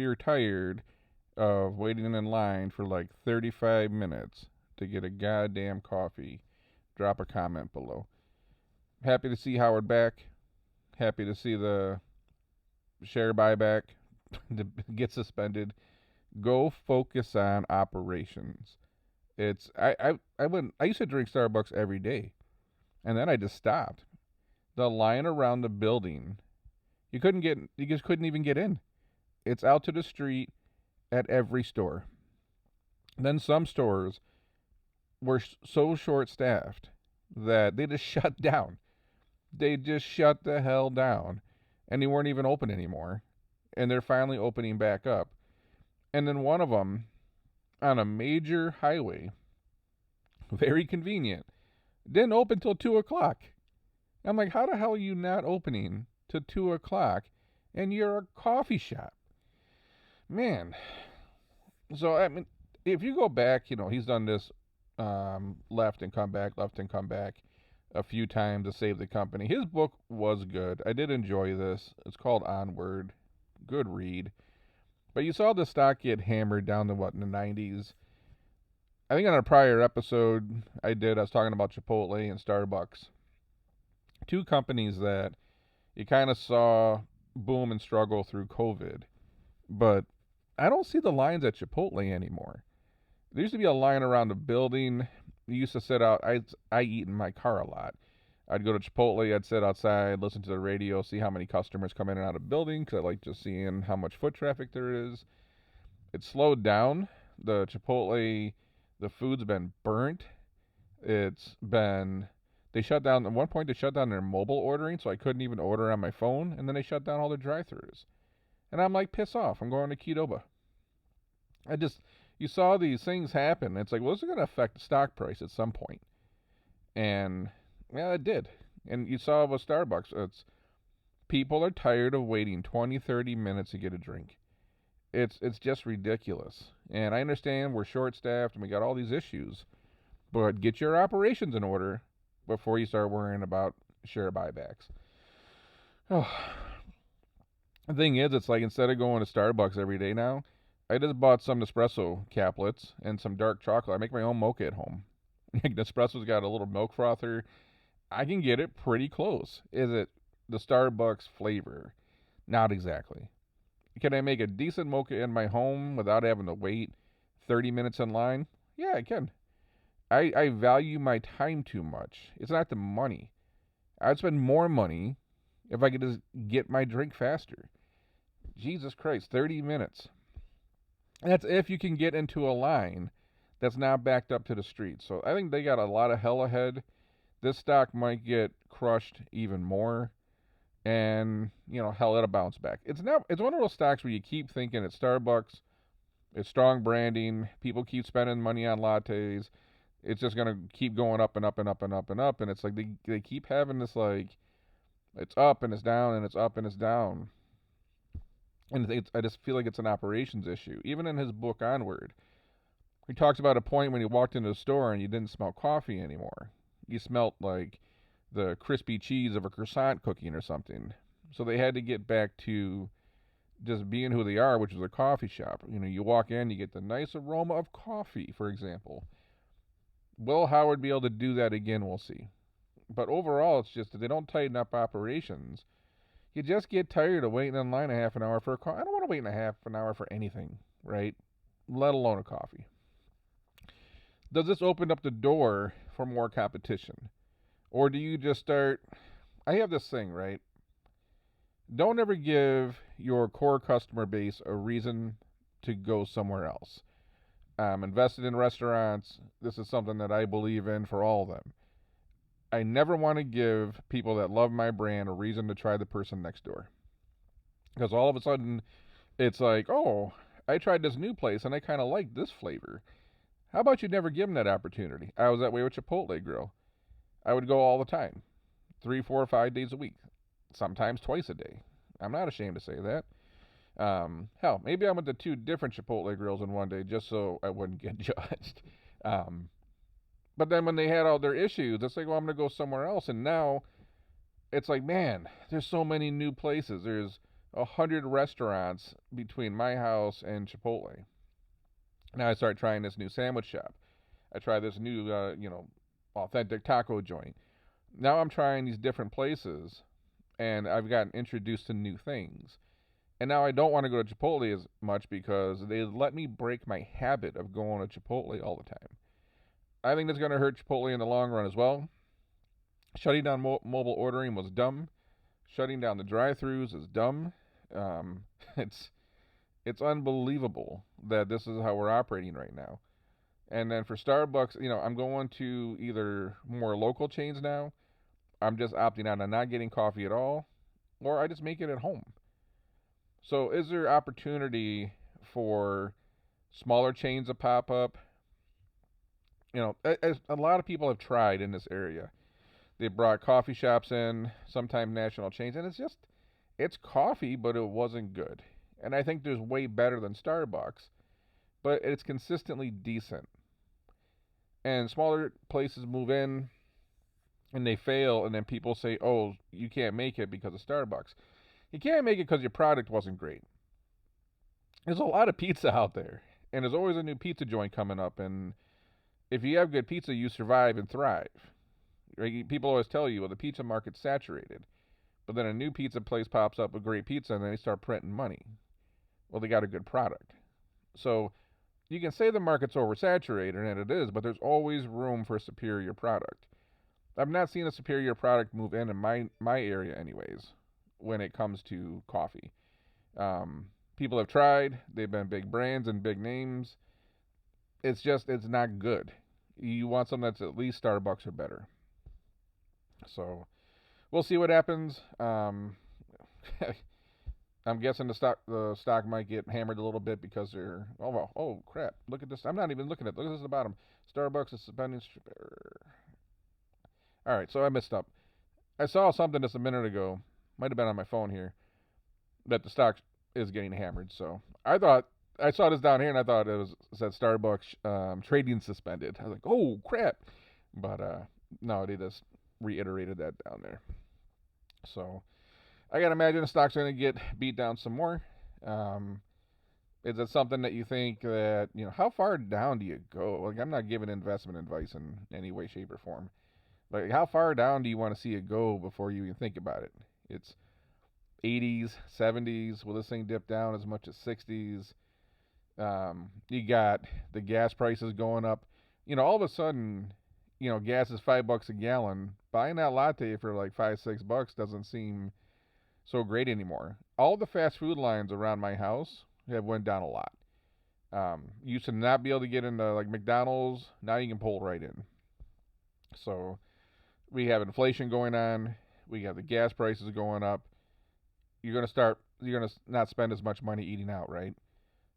you're tired of waiting in line for like 35 minutes to get a goddamn coffee, drop a comment below. Happy to see Howard back. Happy to see the share buyback to get suspended. Go focus on operations. I used to drink Starbucks every day, and then I just stopped. The line around the building, you just couldn't even get in. It's out to the street at every store. Then some stores were so short staffed that they just shut down. They just shut the hell down, and they weren't even open anymore. And they're finally opening back up. And then one of them on a major highway, very convenient, didn't open till 2 o'clock. I'm like, how the hell are you not opening to 2 o'clock? And you're a coffee shop, man. So I mean, if you go back, he's done this left and come back a few times to save the company. His book was good. I did enjoy this. It's called Onward. Good read. But you saw the stock get hammered down to what in the 90s. I think on a prior episode I was talking about Chipotle and Starbucks. Two companies that you kind of saw boom and struggle through COVID. But I don't see the lines at Chipotle anymore. There used to be a line around the building. We used to sit out. I eat in my car a lot. I'd go to Chipotle. I'd sit outside, listen to the radio, see how many customers come in and out of the building because I like just seeing how much foot traffic there is. It slowed down. The Chipotle, the food's been burnt. It's been they shut down at one point. They shut down their mobile ordering, so I couldn't even order on my phone. And then they shut down all their drive-throughs. And I'm like, piss off. I'm going to Qdoba. You saw these things happen. It's like, well, this is going to affect the stock price at some point. And, yeah, it did. And you saw with Starbucks, people are tired of waiting 20, 30 minutes to get a drink. It's just ridiculous. And I understand we're short-staffed and we got all these issues. But get your operations in order before you start worrying about share buybacks. Oh. The thing is, it's like instead of going to Starbucks every day now, I just bought some Nespresso caplets and some dark chocolate. I make my own mocha at home. Nespresso's got a little milk frother. I can get it pretty close. Is it the Starbucks flavor? Not exactly. Can I make a decent mocha in my home without having to wait 30 minutes in line? Yeah, I can. I value my time too much. It's not the money. I'd spend more money if I could just get my drink faster. Jesus Christ, 30 minutes. That's if you can get into a line that's now backed up to the street. So I think they got a lot of hell ahead. This stock might get crushed even more. And, hell, it'll bounce back. It's one of those stocks where you keep thinking it's Starbucks, it's strong branding, people keep spending money on lattes. It's just going to keep going up and up and up and up and up. And it's like they keep having this, like, it's up and it's down and it's up and it's down. And I just feel like it's an operations issue. Even in his book Onward, he talks about a point when you walked into the store and you didn't smell coffee anymore. You smelt like the crispy cheese of a croissant cooking or something. So they had to get back to just being who they are, which is a coffee shop. You walk in, you get the nice aroma of coffee, for example. Will Howard be able to do that again? We'll see. But overall, it's just that they don't tighten up operations. You just get tired of waiting in line a half an hour for a coffee. I don't want to wait in a half an hour for anything, right? Let alone a coffee. Does this open up the door for more competition? Or do you just start... I have this thing, right? Don't ever give your core customer base a reason to go somewhere else. I'm invested in restaurants. This is something that I believe in for all of them. I never want to give people that love my brand a reason to try the person next door. Because all of a sudden, it's like, oh, I tried this new place and I kind of like this flavor. How about you never give them that opportunity? I was that way with Chipotle Grill. I would go all the time. 3, 4, 5 days a week. Sometimes twice a day. I'm not ashamed to say that. Hell, maybe I went to 2 different Chipotle Grills in one day just so I wouldn't get judged. But then when they had all their issues, it's like, well, I'm going to go somewhere else. And now it's like, man, there's so many new places. There's 100 restaurants between my house and Chipotle. Now I start trying this new sandwich shop. I try this new, authentic taco joint. Now I'm trying these different places, and I've gotten introduced to new things. And now I don't want to go to Chipotle as much because they let me break my habit of going to Chipotle all the time. I think that's going to hurt Chipotle in the long run as well. Shutting down mobile ordering was dumb. Shutting down the drive-throughs is dumb. Um, it's it's unbelievable that this is how we're operating right now. And then for Starbucks, I'm going to either more local chains now. I'm just opting out on not getting coffee at all, or I just make it at home. So is there opportunity for smaller chains to pop up? As a lot of people have tried in this area. They brought coffee shops in, sometimes national chains, and it's coffee, but it wasn't good. And I think there's way better than Starbucks, but it's consistently decent. And smaller places move in and they fail, and then people say, "Oh, you can't make it because of Starbucks." You can't make it because your product wasn't great. There's a lot of pizza out there, and there's always a new pizza joint coming up. And if you have good pizza, you survive and thrive. Right? People always tell you, well, the pizza market's saturated. But then a new pizza place pops up with great pizza, and then they start printing money. Well, they got a good product. So you can say the market's oversaturated, and it is, but there's always room for a superior product. I've not seen a superior product move in my area, anyways, when it comes to coffee. People have tried. They've been big brands and big names. It's not good. You want something that's at least Starbucks or better. So we'll see what happens. I'm guessing the stock might get hammered a little bit because they're oh crap, look at this. I'm not even looking at, look at this at the bottom. Starbucks is suspending. All right, so I messed up. I saw something just a minute ago, might have been on my phone here, that the stock is getting hammered. So I thought I saw this down here and I thought it said Starbucks trading suspended. I was like, oh crap, but no, they just reiterated that down there. So I gotta imagine the stock's gonna get beat down some more. Um, is it something that you think that how far down do you go? Like, I'm not giving investment advice in any way, shape, or form. Like, how far down do you want to see it go before you even think about it? It's 80s, 70s. Will this thing dip down as much as 60s? You got the gas prices going up. All of a sudden, gas is $5 a gallon. Buying that latte for like $5, $6 doesn't seem so great anymore. All the fast food lines around my house have went down a lot. You used to not be able to get into like McDonald's. Now you can pull right in. So we have inflation going on. We have the gas prices going up. You're gonna not spend as much money eating out, right?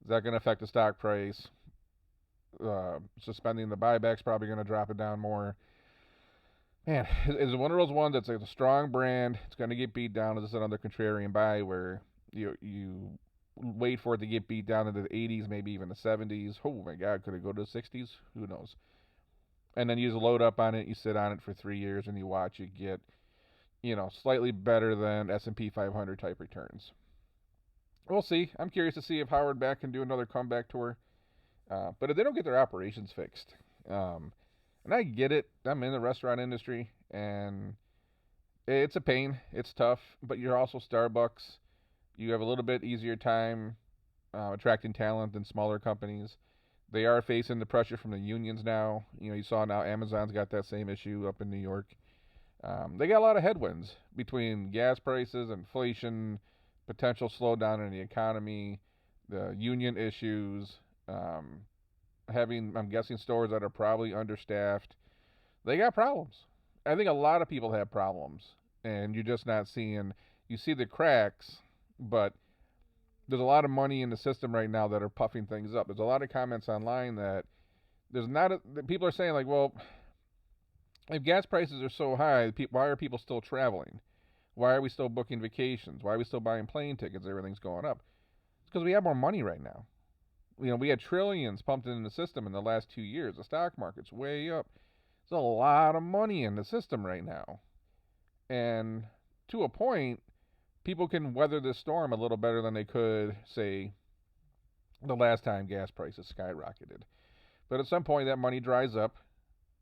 Is that gonna affect the stock price? Suspending the buyback's probably gonna drop it down more. Man, is it one of those ones that's like a strong brand? It's gonna get beat down. Is this another contrarian buy where you wait for it to get beat down into the 80s, maybe even the 70s? Oh my God, could it go to the 60s? Who knows? And then you just load up on it. You sit on it for 3 years, and you watch it get, slightly better than S&P 500 type returns. We'll see. I'm curious to see if Howard Beck can do another comeback tour. But if they don't get their operations fixed, and I get it, I'm in the restaurant industry, and it's a pain. It's tough, but you're also Starbucks. You have a little bit easier time attracting talent than smaller companies. They are facing the pressure from the unions now. You saw now Amazon's got that same issue up in New York. They got a lot of headwinds between gas prices, inflation, potential slowdown in the economy, the union issues, I'm guessing, stores that are probably understaffed. They got problems. I think a lot of people have problems, and you're just not seeing. You see the cracks, but there's a lot of money in the system right now that are puffing things up. There's a lot of comments online that that people are saying, like, well, if gas prices are so high, why are people still traveling? Why are we still booking vacations? Why are we still buying plane tickets? Everything's going up. It's because we have more money right now. We had trillions pumped into the system in the last 2 years. The stock market's way up. There's a lot of money in the system right now. And to a point, people can weather this storm a little better than they could, say, the last time gas prices skyrocketed. But at some point, that money dries up,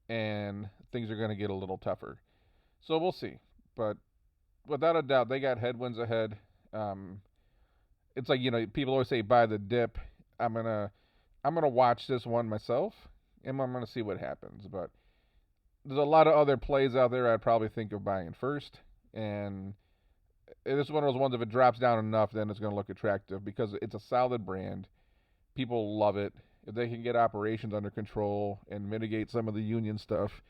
and things are going to get a little tougher. So we'll see. But without a doubt, they got headwinds ahead. Um, it's like, people always say buy the dip. I'm gonna watch this one myself, and I'm gonna see what happens. But there's a lot of other plays out there I'd probably think of buying first, and this is one of those ones. If it drops down enough, then it's gonna look attractive because it's a solid brand. People love it. If they can get operations under control and mitigate some of the union stuff,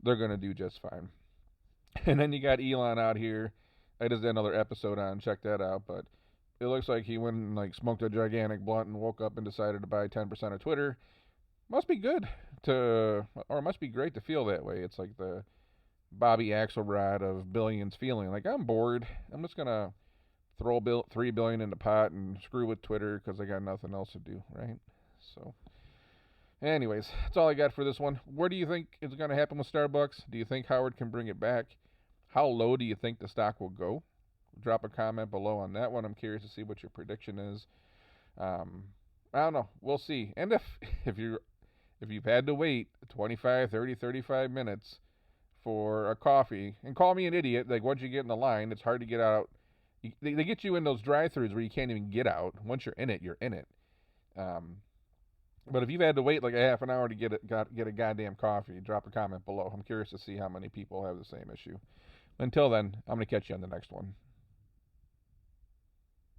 they're gonna do just fine. And then you got Elon out here. I just did another episode on. Check that out. But it looks like he went and smoked a gigantic blunt and woke up and decided to buy 10% of Twitter. Must be good or must be great to feel that way. It's like the Bobby Axelrod of billions feeling. Like, I'm bored. I'm just gonna throw $3 billion in the pot and screw with Twitter because I got nothing else to do, right? So, anyways, that's all I got for this one. Where do you think is going to happen with Starbucks? Do you think Howard can bring it back? How low do you think the stock will go? Drop a comment below on that one. I'm curious to see what your prediction is. I don't know. We'll see. And if you if you've had to wait 25, 30, 35 minutes for a coffee, and call me an idiot, like once you get in the line, it's hard to get out. They get you in those drive-thrus where you can't even get out. Once you're in it, you're in it. But if you've had to wait like a half an hour to get a goddamn coffee, drop a comment below. I'm curious to see how many people have the same issue. Until then, I'm going to catch you on the next one.